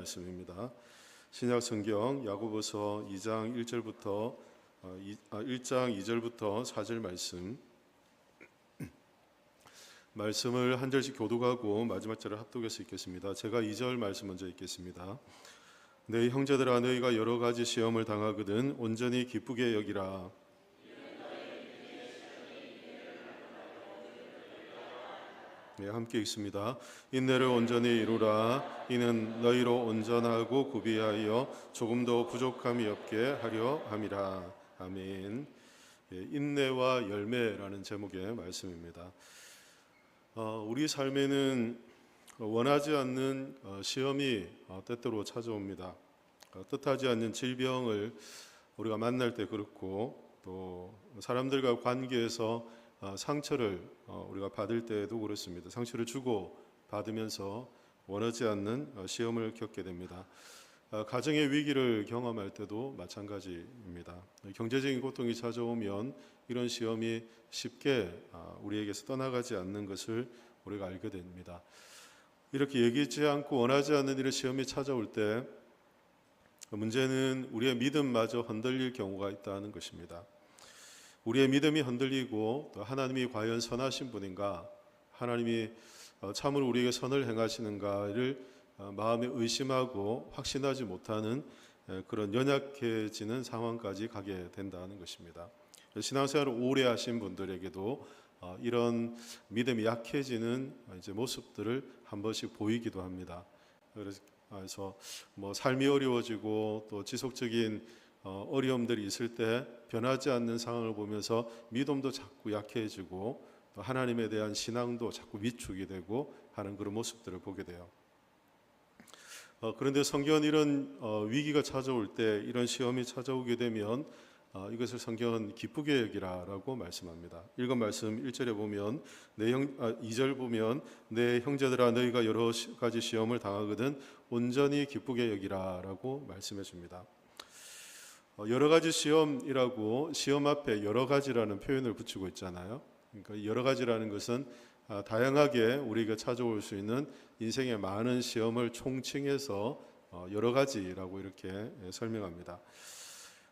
말씀입니다. 신약 성경 야고보서 2장 1절부터 4절 말씀을 한 절씩 교독하고 마지막 절을 합독해서 읽겠습니다. 제가 2절 말씀 먼저 읽겠습니다. 내 형제들아, 너희가 여러 가지 시험을 당하거든 온전히 기쁘게 여기라. 네, 함께 읽습니다. 인내를 온전히 이루라. 이는 너희로 온전하고 구비하여 조금도 부족함이 없게 하려 함이라. 아멘. 인내와 열매라는 제목의 말씀입니다. 우리 삶에는 원하지 않는 시험이 때때로 찾아옵니다. 뜻하지 않는 질병을 우리가 만날 때 그렇고, 또 사람들과 관계에서 상처를 우리가 받을 때도 그렇습니다. 상처를 주고 받으면서 원하지 않는 시험을 겪게 됩니다. 가정의 위기를 경험할 때도 마찬가지입니다. 경제적인 고통이 찾아오면 이런 시험이 쉽게 우리에게서 떠나가지 않는 것을 우리가 알게 됩니다. 이렇게 예기치 않고 원하지 않는 이런 시험이 찾아올 때 문제는 우리의 믿음마저 흔들릴 경우가 있다는 것입니다. 우리의 믿음이 흔들리고 또 하나님이 과연 선하신 분인가, 하나님이 참으로 우리에게 선을 행하시는가를 마음에 의심하고 확신하지 못하는 그런 연약해지는 상황까지 가게 된다는 것입니다. 신앙생활을 오래 하신 분들에게도 이런 믿음이 약해지는 이제 모습들을 한 번씩 보이기도 합니다. 그래서 삶이 어려워지고 또 지속적인 어려움들이 있을 때 변하지 않는 상황을 보면서 믿음도 자꾸 약해지고 또 하나님에 대한 신앙도 자꾸 위축이 되고 하는 그런 모습들을 보게 돼요. 그런데 성경은 이런 위기가 찾아올 때, 이런 시험이 찾아오게 되면 이것을 성경은 기쁘게 여기라라고 말씀합니다. 읽은 말씀 1절에 보면 2절 보면 내 형제들아, 너희가 여러 가지 시험을 당하거든 온전히 기쁘게 여기라라고 말씀해 줍니다. 여러 가지 시험이라고 시험 앞에 여러 가지라는 표현을 붙이고 있잖아요. 그러니까 여러 가지라는 것은 다양하게 우리가 찾아올 수 있는 인생의 많은 시험을 총칭해서 여러 가지라고 이렇게 설명합니다.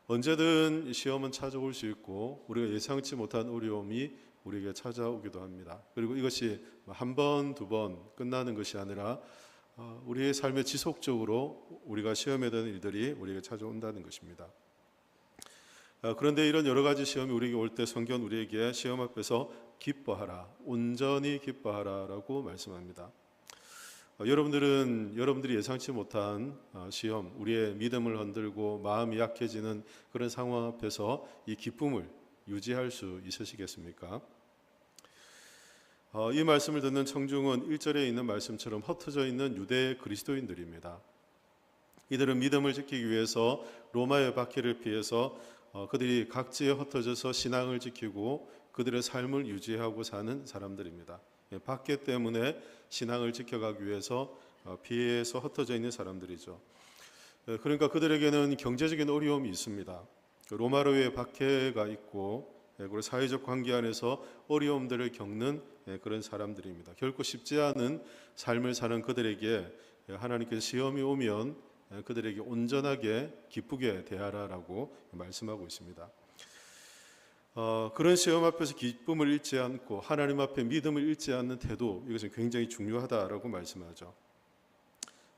언제든 시험은 찾아올 수 있고 우리가 예상치 못한 어려움이 우리에게 찾아오기도 합니다. 그리고 이것이 한 번, 두 번 끝나는 것이 아니라 우리의 삶에 지속적으로 우리가 시험에 대한 일들이 우리에게 찾아온다는 것입니다. 그런데 이런 여러 가지 시험이 우리에게 올 때 성경은 우리에게 시험 앞에서 기뻐하라, 온전히 기뻐하라라고 말씀합니다. 여러분들이 예상치 못한 시험, 우리의 믿음을 흔들고 마음이 약해지는 그런 상황 앞에서 이 기쁨을 유지할 수 있으시겠습니까? 이 말씀을 듣는 청중은 1절에 있는 말씀처럼 흩어져 있는 유대 그리스도인들입니다. 이들은 믿음을 지키기 위해서 로마의 박해를 피해서 그들이 각지에 흩어져서 신앙을 지키고 그들의 삶을 유지하고 사는 사람들입니다. 박해 때문에 신앙을 지켜가기 위해서 피해서 흩어져 있는 사람들이죠. 그러니까 그들에게는 경제적인 어려움이 있습니다. 로마로의 박해가 있고 그리고 사회적 관계 안에서 어려움들을 겪는 그런 사람들입니다. 결코 쉽지 않은 삶을 사는 그들에게 하나님께서 시험이 오면 그들에게 온전하게 기쁘게 대하라라고 말씀하고 있습니다. 그런 시험 앞에서 기쁨을 잃지 않고 하나님 앞에 믿음을 잃지 않는 태도, 이것은 굉장히 중요하다라고 말씀하죠.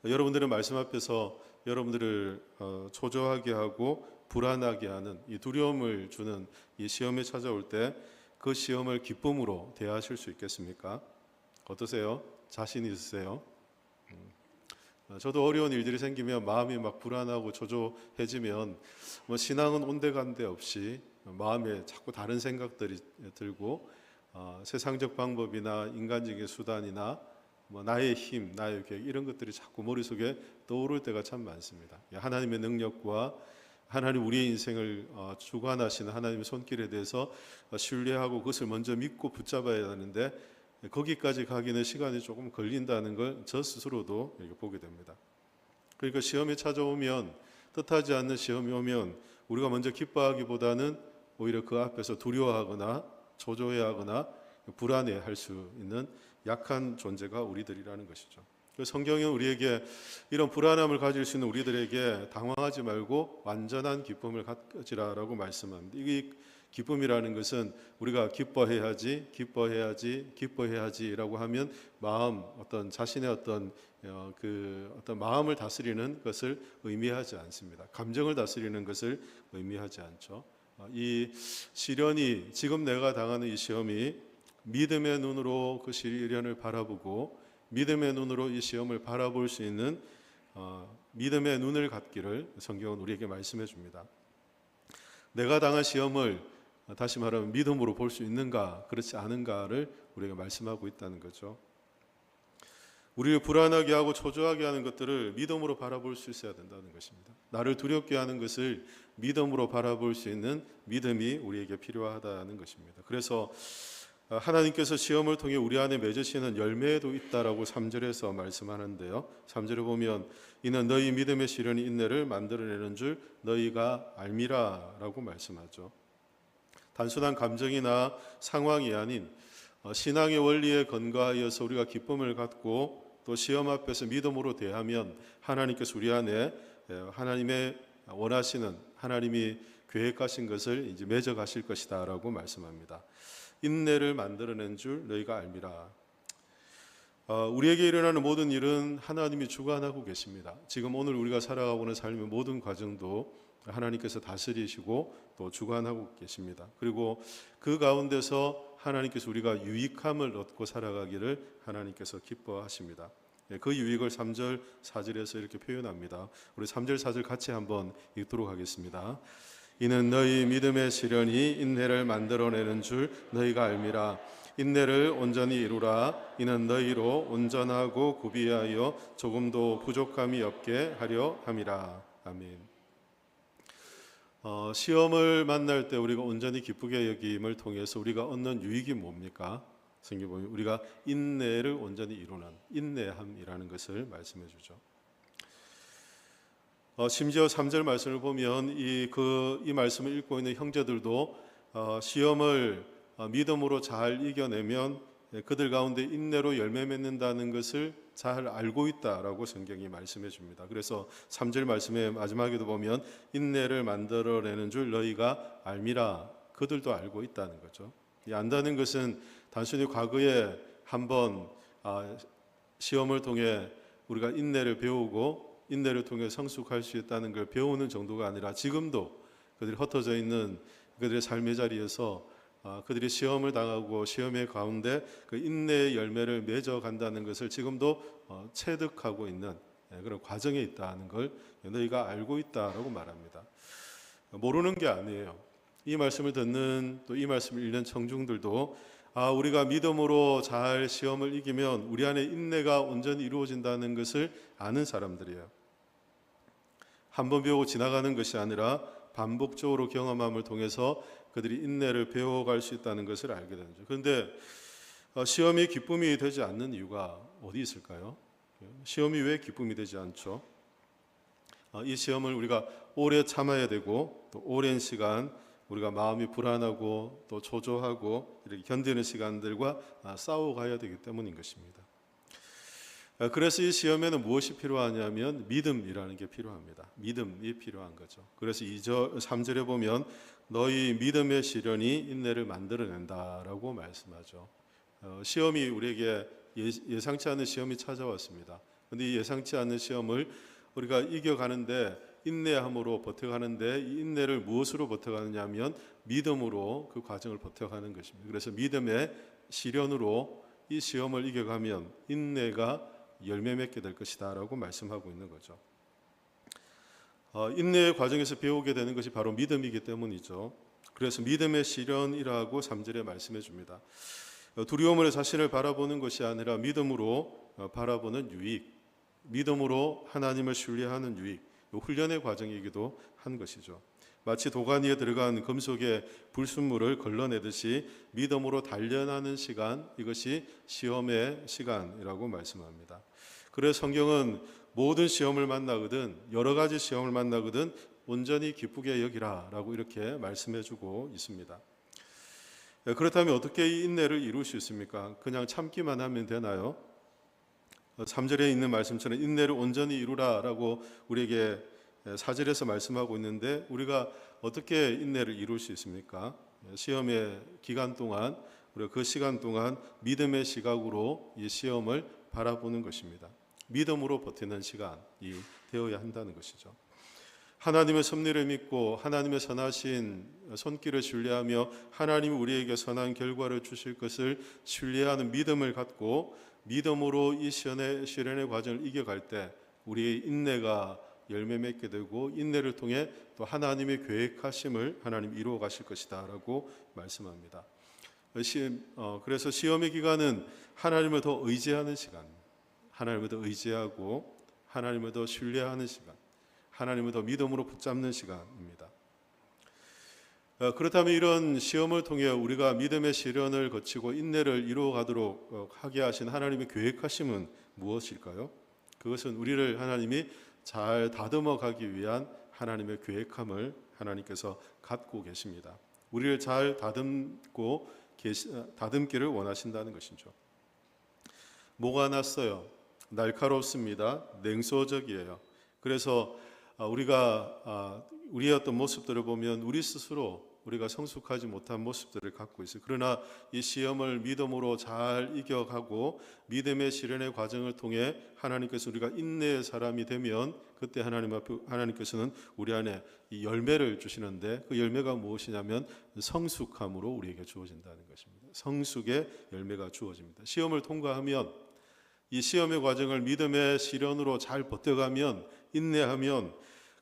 여러분들은 말씀 앞에서 여러분들을 초조하게 하고 불안하게 하는 이 두려움을 주는 이 시험이 찾아올 때 그 시험을 기쁨으로 대하실 수 있겠습니까? 어떠세요? 자신 있으세요? 저도 어려운 일들이 생기면 마음이 막 불안하고 초조해지면 신앙은 온데간데 없이 마음에 자꾸 다른 생각들이 들고 세상적 방법이나 인간적인 수단이나 나의 힘, 나의 계획 이런 것들이 자꾸 머릿속에 떠오를 때가 참 많습니다. 하나님의 능력과 하나님 우리의 인생을 주관하시는 하나님의 손길에 대해서 신뢰하고 그것을 먼저 믿고 붙잡아야 하는데 거기까지 가기는 시간이 조금 걸린다는 걸 저 스스로도 이렇게 보게 됩니다. 그러니까 시험이 찾아오면, 뜻하지 않는 시험이 오면 우리가 먼저 기뻐하기보다는 오히려 그 앞에서 두려워하거나 초조해하거나 불안해할 수 있는 약한 존재가 우리들이라는 것이죠. 성경은 우리에게 이런 불안함을 가질 수 있는 우리들에게 당황하지 말고 완전한 기쁨을 가지라라고 말씀합니다. 이 기쁨이라는 것은 우리가 기뻐해야지라고 하면 어떤 자신의 어떤 어떤 마음을 다스리는 것을 의미하지 않습니다. 감정을 다스리는 것을 의미하지 않죠. 이 시련이, 지금 내가 당하는 이 시험이 믿음의 눈으로 그 시련을 바라보고 믿음의 눈으로 이 시험을 바라볼 수 있는 믿음의 눈을 갖기를 성경은 우리에게 말씀해 줍니다. 내가 당한 시험을 다시 말하면 믿음으로 볼 수 있는가 그렇지 않은가를 우리에게 말씀하고 있다는 거죠. 우리를 불안하게 하고 초조하게 하는 것들을 믿음으로 바라볼 수 있어야 된다는 것입니다. 나를 두렵게 하는 것을 믿음으로 바라볼 수 있는 믿음이 우리에게 필요하다는 것입니다. 그래서 하나님께서 시험을 통해 우리 안에 맺으시는 열매도 있다라고 3절에서 말씀하는데요. 3절에 보면 이는 너희 믿음의 시련이 인내를 만들어내는 줄 너희가 알미라라고 말씀하죠. 단순한 감정이나 상황이 아닌 신앙의 원리에 근거하여서 우리가 기쁨을 갖고 또 시험 앞에서 믿음으로 대하면 하나님께서 우리 안에 하나님의 원하시는, 하나님이 계획하신 것을 이제 맺어 가실 것이다라고 말씀합니다. 인내를 만들어낸 줄 너희가 알미라. 우리에게 일어나는 모든 일은 하나님이 주관하고 계십니다. 지금 오늘 우리가 살아가고 있는 삶의 모든 과정도 하나님께서 다스리시고 또 주관하고 계십니다. 그리고 그 가운데서 하나님께서 우리가 유익함을 얻고 살아가기를 하나님께서 기뻐하십니다. 그 유익을 3절, 4절에서 이렇게 표현합니다. 우리 3절, 4절 같이 한번 읽도록 하겠습니다. 이는 너희 믿음의 시련이 인내를 만들어내는 줄 너희가 알미라. 인내를 온전히 이루라. 이는 너희로 온전하고 구비하여 조금도 부족함이 없게 하려 함이라. 아멘. 시험을 만날 때 우리가 온전히 기쁘게 여김을 통해서 우리가 얻는 유익이 뭡니까? 성경 보면 우리가 인내를 온전히 이루는 인내함이라는 것을 말씀해 주죠. 심지어 3절 말씀을 보면 이 말씀을 읽고 있는 형제들도 시험을 믿음으로 잘 이겨내면 그들 가운데 인내로 열매 맺는다는 것을 잘 알고 있다라고 성경이 말씀해 줍니다. 그래서 3절 말씀의 마지막에도 보면 인내를 만들어내는 줄 너희가 알미라. 그들도 알고 있다는 거죠. 이 안다는 것은 단순히 과거에 한번 시험을 통해 우리가 인내를 배우고 인내를 통해 성숙할 수 있다는 걸 배우는 정도가 아니라 지금도 그들이 흩어져 있는 그들의 삶의 자리에서 그들이 시험을 당하고 시험의 가운데 그 인내의 열매를 맺어 간다는 것을 지금도 체득하고 있는 그런 과정에 있다는 걸 너희가 알고 있다라고 말합니다. 모르는 게 아니에요. 이 말씀을 듣는 또 이 말씀을 읽는 청중들도 우리가 믿음으로 잘 시험을 이기면 우리 안에 인내가 온전히 이루어진다는 것을 아는 사람들이에요. 한 번 배우고 지나가는 것이 아니라 반복적으로 경험함을 통해서 그들이 인내를 배워갈 수 있다는 것을 알게 되는 거죠. 그런데 시험이 기쁨이 되지 않는 이유가 어디 있을까요? 시험이 왜 기쁨이 되지 않죠? 이 시험을 우리가 오래 참아야 되고 또 오랜 시간 우리가 마음이 불안하고 또 초조하고 이렇게 견디는 시간들과 싸워가야 되기 때문인 것입니다. 그래서 이 시험에는 무엇이 필요하냐면 믿음이라는 게 필요합니다. 믿음이 필요한 거죠. 그래서 3절에 보면 너희 믿음의 시련이 인내를 만들어낸다라고 말씀하죠. 시험이 우리에게 예상치 않은 시험이 찾아왔습니다. 그런데 이 예상치 않은 시험을 우리가 이겨가는데 인내함으로 버텨가는데 이 인내를 무엇으로 버텨가느냐 하면 믿음으로 그 과정을 버텨가는 것입니다. 그래서 믿음의 시련으로 이 시험을 이겨가면 인내가 열매 맺게 될 것이다 라고 말씀하고 있는 거죠. 인내의 과정에서 배우게 되는 것이 바로 믿음이기 때문이죠. 그래서 믿음의 시련이라고 3절에 말씀해 줍니다. 두려움으로 자신을 바라보는 것이 아니라 믿음으로 바라보는 유익, 믿음으로 하나님을 신뢰하는 유익, 훈련의 과정이기도 한 것이죠. 마치 도가니에 들어간 금속의 불순물을 걸러내듯이 믿음으로 단련하는 시간, 이것이 시험의 시간이라고 말씀합니다. 그래서 성경은 모든 시험을 만나거든, 여러 가지 시험을 만나거든 온전히 기쁘게 여기라라고 이렇게 말씀해주고 있습니다. 그렇다면 어떻게 이 인내를 이룰 수 있습니까? 그냥 참기만 하면 되나요? 3절에 있는 말씀처럼 인내를 온전히 이루라라고 우리에게 4절에서 말씀하고 있는데 우리가 어떻게 인내를 이룰 수 있습니까? 시험의 기간 동안 우리가 그 시간 동안 믿음의 시각으로 이 시험을 바라보는 것입니다. 믿음으로 버티는 시간이 되어야 한다는 것이죠. 하나님의 섭리를 믿고 하나님의 선하신 손길을 신뢰하며 하나님이 우리에게 선한 결과를 주실 것을 신뢰하는 믿음을 갖고 믿음으로 이 시련의 과정을 이겨갈 때 우리의 인내가 열매 맺게 되고 인내를 통해 또 하나님의 계획하심을 하나님 이루어 가실 것이다 라고 말씀합니다. 그래서 시험의 기간은 하나님을 더 의지하는 시간, 하나님을 더 의지하고 하나님을 더 신뢰하는 시간, 하나님을 더 믿음으로 붙잡는 시간입니다. 그렇다면 이런 시험을 통해 우리가 믿음의 시련을 거치고 인내를 이루어가도록 하게 하신 하나님의 계획하심은 무엇일까요? 그것은 우리를 하나님이 잘 다듬어 가기 위한 하나님의 계획함을 하나님께서 갖고 계십니다. 우리를 잘 다듬기를 원하신다는 것이죠. 뭐가 낫어요? 날카롭습니다. 냉소적이에요. 그래서 우리가 우리의 어떤 모습들을 보면 우리 스스로 우리가 성숙하지 못한 모습들을 갖고 있어요. 그러나 이 시험을 믿음으로 잘 이겨가고 믿음의 시련의 과정을 통해 하나님께서 우리가 인내의 사람이 되면 그때 하나님께서는 우리 안에 이 열매를 주시는데 그 열매가 무엇이냐면 성숙함으로 우리에게 주어진다는 것입니다. 성숙의 열매가 주어집니다. 시험을 통과하면 이 시험의 과정을 믿음의 시련으로 잘 버텨가면 인내하면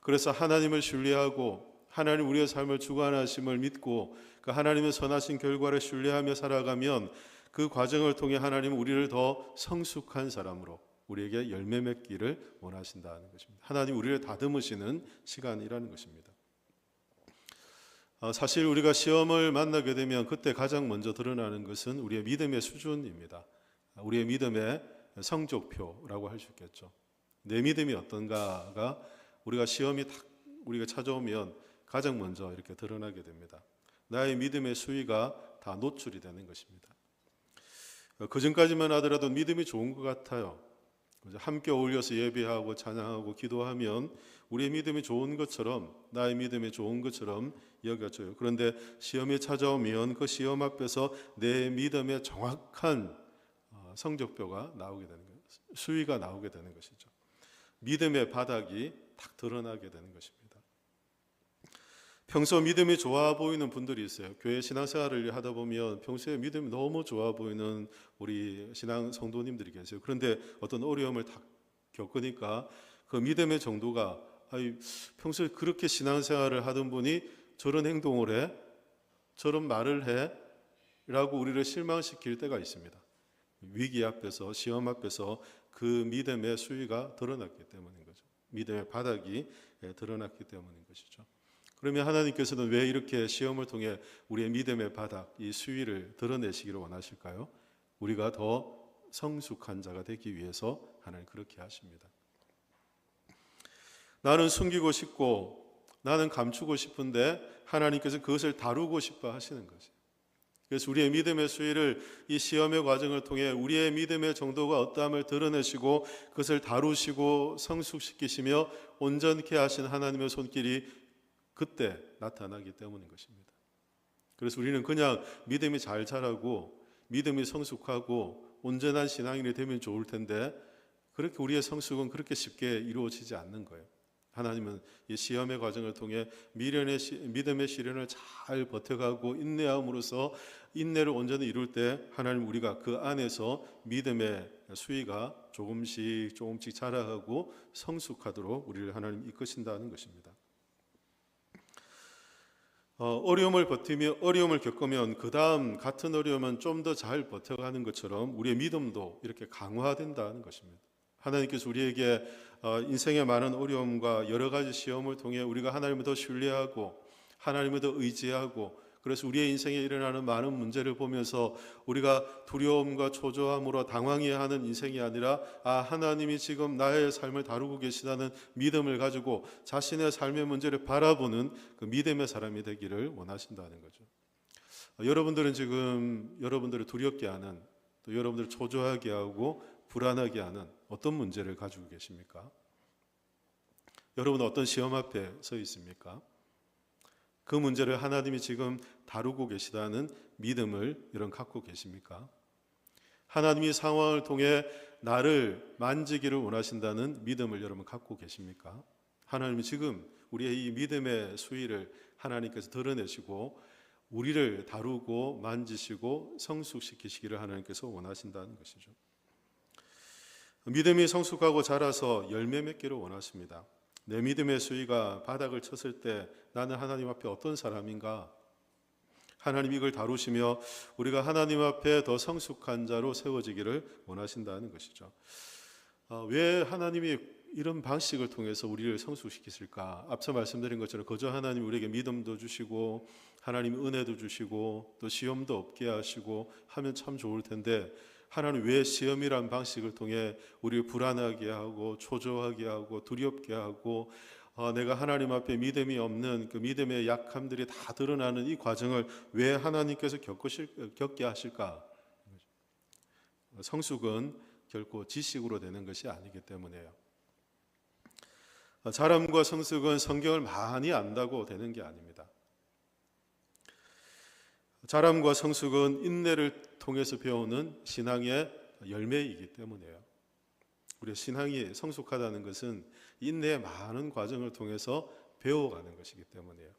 그래서 하나님을 신뢰하고 하나님 우리의 삶을 주관하심을 믿고 그 하나님의 선하신 결과를 신뢰하며 살아가면 그 과정을 통해 하나님은 우리를 더 성숙한 사람으로 우리에게 열매 맺기를 원하신다는 것입니다. 하나님 우리를 다듬으시는 시간이라는 것입니다. 사실 우리가 시험을 만나게 되면 그때 가장 먼저 드러나는 것은 우리의 믿음의 수준입니다. 우리의 믿음의 성적표라고 할 수 있겠죠. 내 믿음이 어떤가가 우리가 시험이 딱 우리가 찾아오면 가장 먼저 이렇게 드러나게 됩니다. 나의 믿음의 수위가 다 노출이 되는 것입니다. 그전까지만 하더라도 믿음이 좋은 것 같아요. 함께 어울려서 예배하고 찬양하고 기도하면 우리의 믿음이 좋은 것처럼 나의 믿음이 좋은 것처럼 여겨져요. 그런데 시험이 찾아오면 그 시험 앞에서 내 믿음의 정확한 성적표가 나오게 되는 거예요. 수위가 나오게 되는 것이죠. 믿음의 바닥이 딱 드러나게 되는 것입니다. 평소 믿음이 좋아 보이는 분들이 있어요. 교회 신앙생활을 하다 보면 평소에 믿음이 너무 좋아 보이는 우리 신앙 성도님들이 계세요. 그런데 어떤 어려움을 딱 겪으니까 그 믿음의 정도가 평소에 그렇게 신앙생활을 하던 분이 저런 행동을 해? 저런 말을 해? 라고 우리를 실망시킬 때가 있습니다. 위기 앞에서 시험 앞에서 그 믿음의 수위가 드러났기 때문인 거죠. 믿음의 바닥이 드러났기 때문인 것이죠. 그러면 하나님께서는 왜 이렇게 시험을 통해 우리의 믿음의 바닥, 이 수위를 드러내시기를 원하실까요? 우리가 더 성숙한 자가 되기 위해서 하나님 그렇게 하십니다. 나는 숨기고 싶고 나는 감추고 싶은데 하나님께서 그것을 다루고 싶어 하시는 거죠. 그래서 우리의 믿음의 수위를 이 시험의 과정을 통해 우리의 믿음의 정도가 어떠함을 드러내시고 그것을 다루시고 성숙시키시며 온전케 하신 하나님의 손길이 그때 나타나기 때문인 것입니다. 그래서 우리는 그냥 믿음이 잘 자라고 믿음이 성숙하고 온전한 신앙인이 되면 좋을 텐데 그렇게 우리의 성숙은 그렇게 쉽게 이루어지지 않는 거예요. 하나님은 이 시험의 과정을 통해 믿음의 시련을 잘 버텨가고 인내함으로써 인내를 온전히 이룰 때 하나님 우리가 그 안에서 믿음의 수위가 조금씩 자라가고 성숙하도록 우리를 하나님 이끄신다는 것입니다. 어려움을 겪으면 그 다음 같은 어려움은 좀 더 잘 버텨가는 것처럼 우리의 믿음도 이렇게 강화된다는 것입니다. 하나님께서 우리에게 인생의 많은 어려움과 여러 가지 시험을 통해 우리가 하나님을 더 신뢰하고 하나님을 더 의지하고 그래서 우리의 인생에 일어나는 많은 문제를 보면서 우리가 두려움과 초조함으로 당황해하는 인생이 아니라 하나님이 지금 나의 삶을 다루고 계시다는 믿음을 가지고 자신의 삶의 문제를 바라보는 그 믿음의 사람이 되기를 원하신다는 거죠. 여러분들은 지금 여러분들을 두렵게 하는 또 여러분들을 초조하게 하고 불안하게 하는 어떤 문제를 가지고 계십니까? 여러분은 어떤 시험 앞에 서 있습니까? 그 문제를 하나님이 지금 다루고 계시다는 믿음을 여러분 갖고 계십니까? 하나님이 상황을 통해 나를 만지기를 원하신다는 믿음을 여러분 갖고 계십니까? 하나님이 지금 우리의 이 믿음의 수위를 하나님께서 드러내시고 우리를 다루고 만지시고 성숙시키시기를 하나님께서 원하신다는 것이죠. 믿음이 성숙하고 자라서 열매 맺기를 원하십니다. 내 믿음의 수위가 바닥을 쳤을 때 나는 하나님 앞에 어떤 사람인가? 하나님 이걸 다루시며 우리가 하나님 앞에 더 성숙한 자로 세워지기를 원하신다는 것이죠. 왜 하나님이 이런 방식을 통해서 우리를 성숙시키실까? 앞서 말씀드린 것처럼 그저 하나님 우리에게 믿음도 주시고 하나님 은혜도 주시고 또 시험도 없게 하시고 하면 참 좋을 텐데 하나님 왜 시험이란 방식을 통해 우리를 불안하게 하고 초조하게 하고 두렵게 하고 내가 하나님 앞에 믿음이 없는 그 믿음의 약함들이 다 드러나는 이 과정을 왜 하나님께서 겪게 하실까? 성숙은 결코 지식으로 되는 것이 아니기 때문에요. 자람과 성숙은 성경을 많이 안다고 되는 게 아닙니다. 자람과 성숙은 인내를 통해서 배우는 신앙의 열매이기 때문에요. 우리의 신앙이 성숙하다는 것은 인내의 많은 과정을 통해서 배워가는 것이기 때문에요.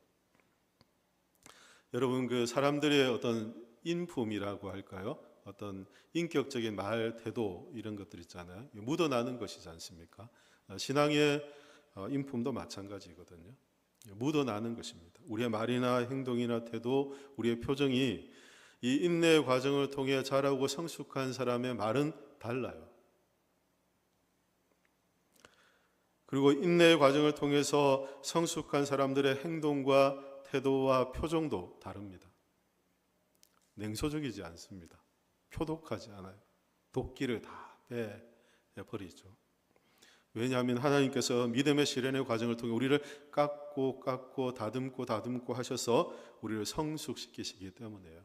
여러분 그 사람들의 어떤 인품이라고 할까요? 어떤 인격적인 말, 태도 이런 것들 있잖아요. 묻어나는 것이지 않습니까? 신앙의 인품도 마찬가지거든요. 묻어나는 것입니다. 우리의 말이나 행동이나 태도, 우리의 표정이 이 인내의 과정을 통해 자라고 성숙한 사람의 말은 달라요. 그리고 인내의 과정을 통해서 성숙한 사람들의 행동과 태도와 표정도 다릅니다. 냉소적이지 않습니다. 표독하지 않아요. 도끼를 다 빼버리죠. 왜냐하면 하나님께서 믿음의 시련의 과정을 통해 우리를 깎고 다듬고 하셔서 우리를 성숙시키시기 때문에요.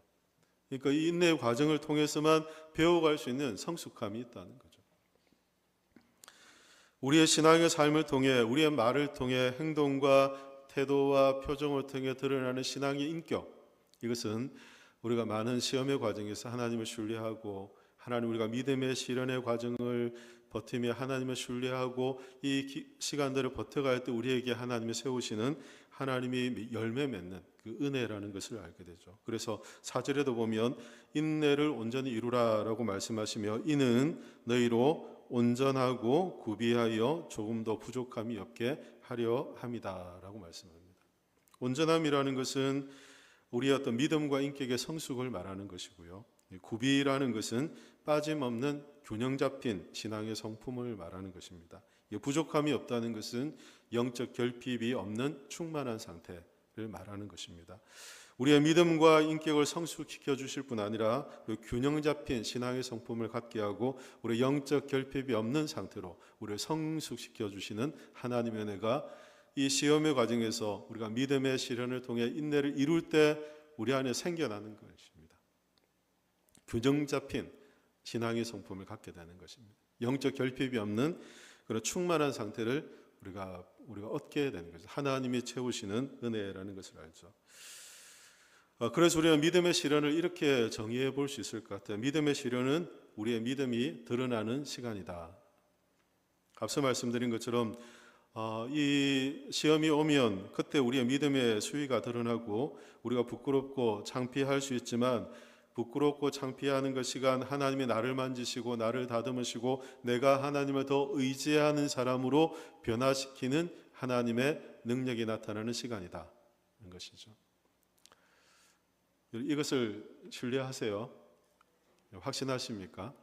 그러니까 이 인내의 과정을 통해서만 배워갈 수 있는 성숙함이 있다는 거죠. 우리의 신앙의 삶을 통해 우리의 말을 통해 행동과 태도와 표정을 통해 드러나는 신앙의 인격, 이것은 우리가 많은 시험의 과정에서 하나님을 신뢰하고 하나님 우리가 믿음의 시련의 과정을 버티며 하나님을 신뢰하고 이 시간들을 버텨갈 때 우리에게 하나님이 세우시는 하나님이 열매 맺는 그 은혜라는 것을 알게 되죠. 그래서 4절에도 보면 인내를 온전히 이루라라고 말씀하시며 이는 너희로 온전하고 구비하여 조금도 부족함이 없게 하려 함이다라고 말씀합니다. 온전함이라는 것은 우리의 어떤 믿음과 인격의 성숙을 말하는 것이고요. 구비라는 것은 빠짐없는 균형 잡힌 신앙의 성품을 말하는 것입니다. 부족함이 없다는 것은 영적 결핍이 없는 충만한 상태를 말하는 것입니다. 우리의 믿음과 인격을 성숙시켜 주실 뿐 아니라 균형 잡힌 신앙의 성품을 갖게 하고 우리 영적 결핍이 없는 상태로 우리를 성숙시켜 주시는 하나님의 은혜가 이 시험의 과정에서 우리가 믿음의 시련을 통해 인내를 이룰 때 우리 안에 생겨나는 것입니다. 균형 잡힌 신앙의 성품을 갖게 되는 것입니다. 영적 결핍이 없는 그런 충만한 상태를 우리가 얻게 되는 것이죠. 하나님이 채우시는 은혜라는 것을 알죠. 그래서 우리가 믿음의 시련을 이렇게 정의해 볼 수 있을 것 같아요. 믿음의 시련은 우리의 믿음이 드러나는 시간이다. 앞서 말씀드린 것처럼 이 시험이 오면 그때 우리의 믿음의 수위가 드러나고 우리가 부끄럽고 창피할 수 있지만 부끄럽고 창피하는 그 시간 하나님이 나를 만지시고 나를 다듬으시고 내가 하나님을 더 의지하는 사람으로 변화시키는 하나님의 능력이 나타나는 시간이다 는 것이죠. 이것을 신뢰하세요? 확신하십니까?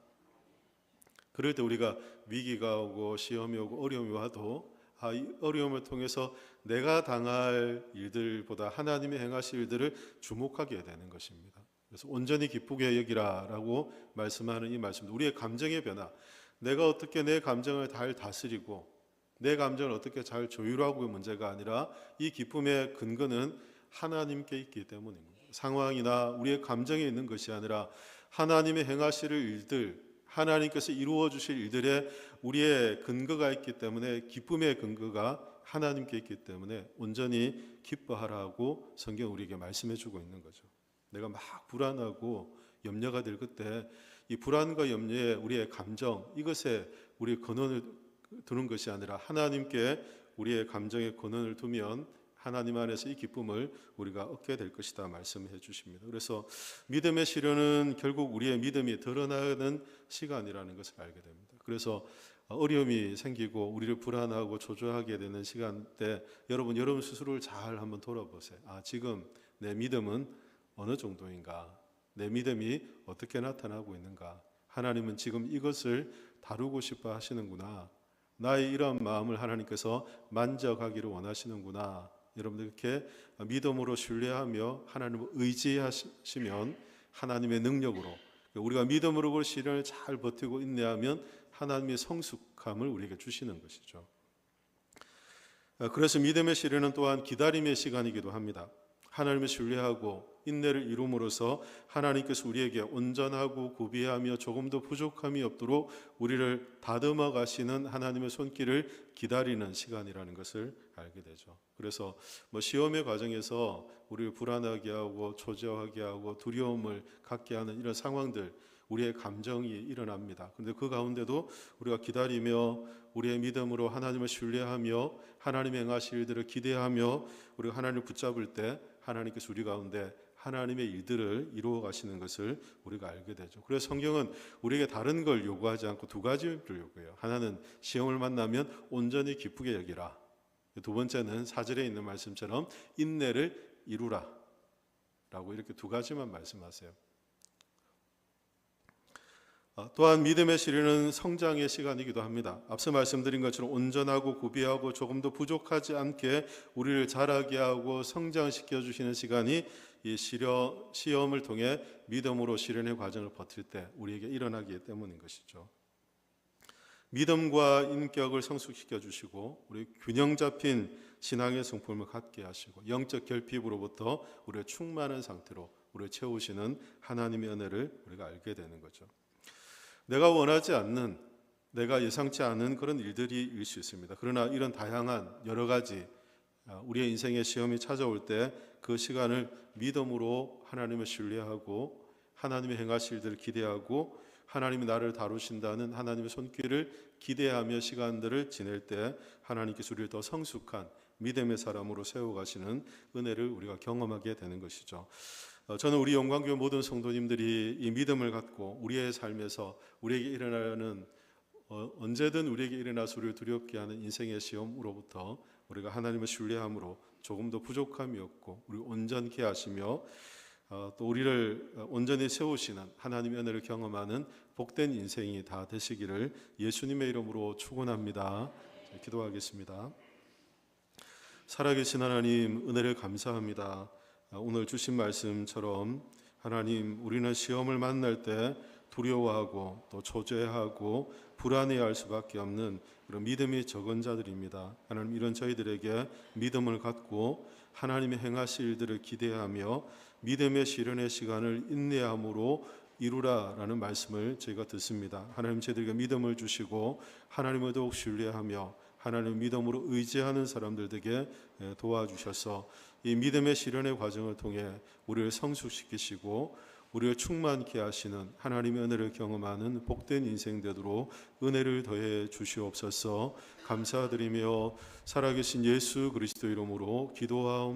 그럴 때 우리가 위기가 오고 시험이 오고 어려움이 와도 이 어려움을 통해서 내가 당할 일들보다 하나님이 행하실 일들을 주목하게 되는 것입니다. 그래서 온전히 기쁘게 여기라라고 말씀하는 이 말씀, 우리의 감정의 변화, 내가 어떻게 내 감정을 잘 다스리고 내 감정을 어떻게 잘 조율하고의 문제가 아니라 이 기쁨의 근거는 하나님께 있기 때문입니다. 상황이나 우리의 감정에 있는 것이 아니라 하나님의 행하실 일들, 하나님께서 이루어 주실 일들에 우리의 근거가 있기 때문에, 기쁨의 근거가 하나님께 있기 때문에 온전히 기뻐하라고 성경 우리에게 말씀해 주고 있는 거죠. 내가 막 불안하고 염려가 될 그때 이 불안과 염려에 우리의 감정, 이것에 우리의 근원을 두는 것이 아니라 하나님께 우리의 감정의 근원을 두면 하나님 안에서 이 기쁨을 우리가 얻게 될 것이다 말씀해 주십니다. 그래서 믿음의 시련은 결국 우리의 믿음이 드러나는 시간이라는 것을 알게 됩니다. 그래서 어려움이 생기고 우리를 불안하고 초조하게 되는 시간 때 여러분 스스로를 잘 한번 돌아보세요. 지금 내 믿음은 어느 정도인가? 내 믿음이 어떻게 나타나고 있는가? 하나님은 지금 이것을 다루고 싶어 하시는구나. 나의 이런 마음을 하나님께서 만져가기를 원하시는구나. 여러분들 이렇게 믿음으로 신뢰하며 하나님을 의지하시면 하나님의 능력으로, 우리가 믿음으로 그 시련을 잘 버티고 인내하면 하나님의 성숙함을 우리에게 주시는 것이죠. 그래서 믿음의 시련은 또한 기다림의 시간이기도 합니다. 하나님을 신뢰하고 인내를 이룸으로써 하나님께서 우리에게 온전하고 구비하며 조금도 부족함이 없도록 우리를 다듬어 가시는 하나님의 손길을 기다리는 시간이라는 것을 알게 되죠. 그래서 시험의 과정에서 우리를 불안하게 하고 초조하게 하고 두려움을 갖게 하는 이런 상황들, 우리의 감정이 일어납니다. 그런데 그 가운데도 우리가 기다리며 우리의 믿음으로 하나님을 신뢰하며 하나님의 행하실 일들을 기대하며 우리가 하나님을 붙잡을 때 하나님께서 우리 가운데 하나님의 일들을 이루어 가시는 것을 우리가 알게 되죠. 그래서 성경은 우리에게 다른 걸 요구하지 않고 두 가지를 요구해요. 하나는 시험을 만나면 온전히 기쁘게 여기라. 두 번째는 4절에 있는 말씀처럼 인내를 이루라 라고 이렇게 두 가지만 말씀하세요. 또한 믿음의 시련은 성장의 시간이기도 합니다. 앞서 말씀드린 것처럼 온전하고 구비하고 조금도 부족하지 않게 우리를 자라게 하고 성장시켜 주시는 시간이 이 시험을 통해 믿음으로 시련의 과정을 버틸 때 우리에게 일어나기 때문인 것이죠. 믿음과 인격을 성숙시켜 주시고 우리 균형 잡힌 신앙의 성품을 갖게 하시고 영적 결핍으로부터 우리를 충만한 상태로 우리를 채우시는 하나님의 은혜를 우리가 알게 되는 거죠. 내가 원하지 않는, 내가 예상치 않은 그런 일들이 일 수 있습니다. 그러나 이런 다양한 여러 가지 우리의 인생의 시험이 찾아올 때 그 시간을 믿음으로 하나님을 신뢰하고 하나님의 행하실 일들을 기대하고 하나님이 나를 다루신다는 하나님의 손길을 기대하며 시간들을 지낼 때 하나님께서 우리를 더 성숙한 믿음의 사람으로 세워가시는 은혜를 우리가 경험하게 되는 것이죠. 저는 우리 영광교회 모든 성도님들이 이 믿음을 갖고 우리의 삶에서 우리에게 일어나는 언제든 우리에게 일어나서 우리를 두렵게 하는 인생의 시험으로부터 우리가 하나님을 신뢰함으로 조금도 부족함이 없고 우리 온전케 하시며 또 우리를 온전히 세우시는 하나님의 은혜를 경험하는 복된 인생이 다 되시기를 예수님의 이름으로 축원합니다. 기도하겠습니다. 살아계신 하나님, 은혜를 감사합니다. 오늘 주신 말씀처럼 하나님, 우리는 시험을 만날 때 두려워하고 또 초조해하고 불안해할 수밖에 없는 그런 믿음이 적은 자들입니다. 하나님, 이런 저희들에게 믿음을 갖고 하나님의 행하실 일들을 기대하며 믿음의 시련의 시간을 인내함으로 이루라라는 말씀을 저희가 듣습니다. 하나님, 저희들에게 믿음을 주시고 하나님을 더욱 신뢰하며 하나님 믿음으로 의지하는 사람들에게 도와주셔서 이 믿음의 시련의 과정을 통해 우리를 성숙시키시고 우리를 충만케 하시는 하나님의 은혜를 경험하는 복된 인생 되도록 은혜를 더해 주시옵소서. 감사드리며 살아계신 예수 그리스도 이름으로 기도하옵나이다.